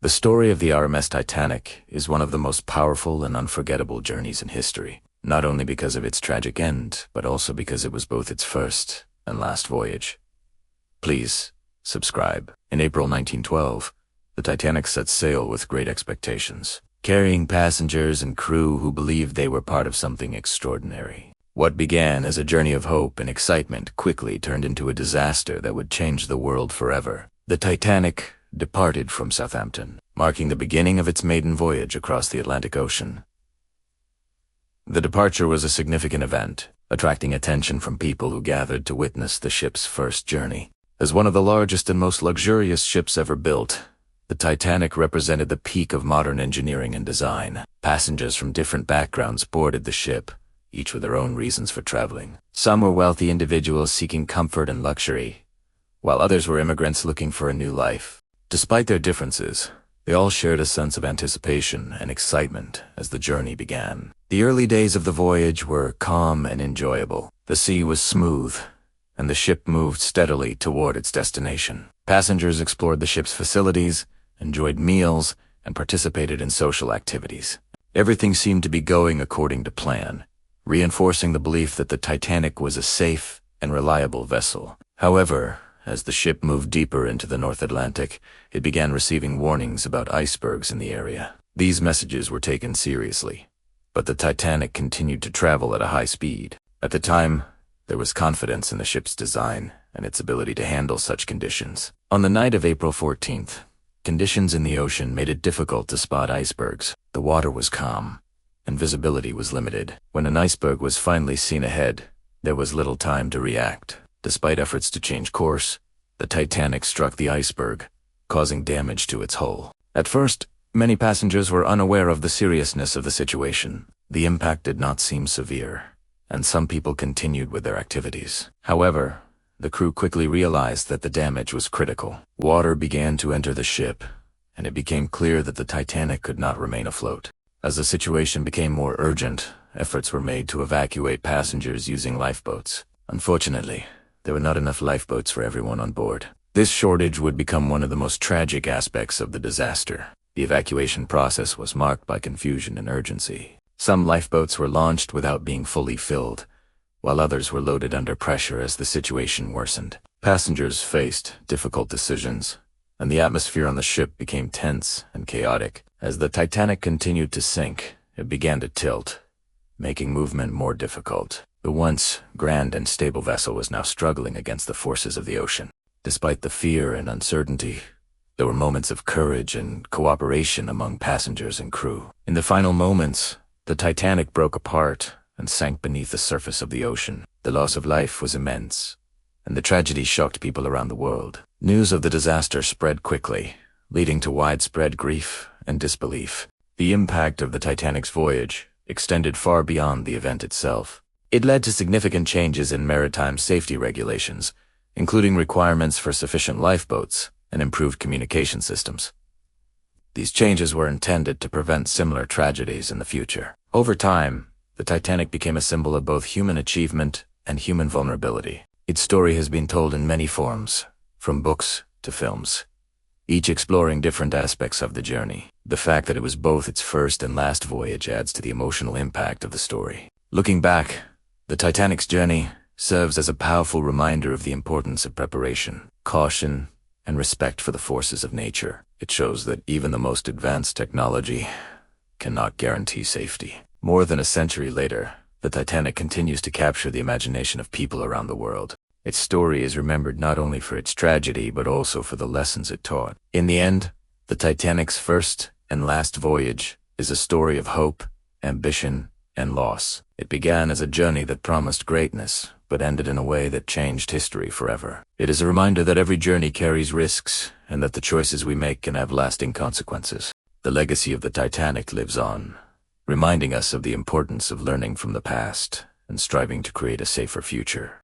The story of the RMS Titanic is one of the most powerful and unforgettable journeys in history, not only because of its tragic end, but also because it was both its first and last voyage. Please subscribe. In April 1912, the Titanic set sail with great expectations, carrying passengers and crew who believed they were part of something extraordinary. What began as a journey of hope and excitement quickly turned into a disaster that would change the world forever. The Titanic departed from Southampton, marking the beginning of its maiden voyage across the Atlantic Ocean. The departure was a significant event, attracting attention from people who gathered to witness the ship's first journey. As one of the largest and most luxurious ships ever built, the Titanic represented the peak of modern engineering and design. Passengers from different backgrounds boarded the ship, each with their own reasons for traveling. Some were wealthy individuals seeking comfort and luxury, while others were immigrants looking for a new life. Despite their differences, they all shared a sense of anticipation and excitement as the journey began. The early days of the voyage were calm and enjoyable. The sea was smooth, and the ship moved steadily toward its destination. Passengers explored the ship's facilities, enjoyed meals, and participated in social activities. Everything seemed to be going according to plan, reinforcing the belief that the Titanic was a safe and reliable vessel. However, as the ship moved deeper into the North Atlantic, it began receiving warnings about icebergs in the area. These messages were taken seriously, but the Titanic continued to travel at a high speed. At the time, there was confidence in the ship's design and its ability to handle such conditions. On the night of April 14th, conditions in the ocean made it difficult to spot icebergs. The water was calm, and visibility was limited. When an iceberg was finally seen ahead, there was little time to react. Despite efforts to change course, the Titanic struck the iceberg, causing damage to its hull. At first, many passengers were unaware of the seriousness of the situation. The impact did not seem severe, and some people continued with their activities. However, the crew quickly realized that the damage was critical. Water began to enter the ship, and it became clear that the Titanic could not remain afloat. As the situation became more urgent, efforts were made to evacuate passengers using lifeboats. Unfortunately, there were not enough lifeboats for everyone on board. This shortage would become one of the most tragic aspects of the disaster. The evacuation process was marked by confusion and urgency. Some lifeboats were launched without being fully filled, while others were loaded under pressure as the situation worsened. Passengers faced difficult decisions, and the atmosphere on the ship became tense and chaotic. As the Titanic continued to sink, it began to tilt, making movement more difficult. The once grand and stable vessel was now struggling against the forces of the ocean. Despite the fear and uncertainty, there were moments of courage and cooperation among passengers and crew. In the final moments, the Titanic broke apart and sank beneath the surface of the ocean. The loss of life was immense, and the tragedy shocked people around the world. News of the disaster spread quickly, leading to widespread grief and disbelief. The impact of the Titanic's voyage extended far beyond the event itself. It led to significant changes in maritime safety regulations, including requirements for sufficient lifeboats and improved communication systems. These changes were intended to prevent similar tragedies in the future. Over time, the Titanic became a symbol of both human achievement and human vulnerability. Its story has been told in many forms, from books to films, each exploring different aspects of the journey. The fact that it was both its first and last voyage adds to the emotional impact of the story. Looking back, the Titanic's journey serves as a powerful reminder of the importance of preparation, caution, and respect for the forces of nature. It shows that even the most advanced technology cannot guarantee safety. More than a century later, the Titanic continues to capture the imagination of people around the world. Its story is remembered not only for its tragedy, but also for the lessons it taught. In the end, the Titanic's first and last voyage is a story of hope, ambition, and loss. It began as a journey that promised greatness, but ended in a way that changed history forever. It is a reminder that every journey carries risks, and that the choices we make can have lasting consequences. The legacy of the Titanic lives on, reminding us of the importance of learning from the past and striving to create a safer future.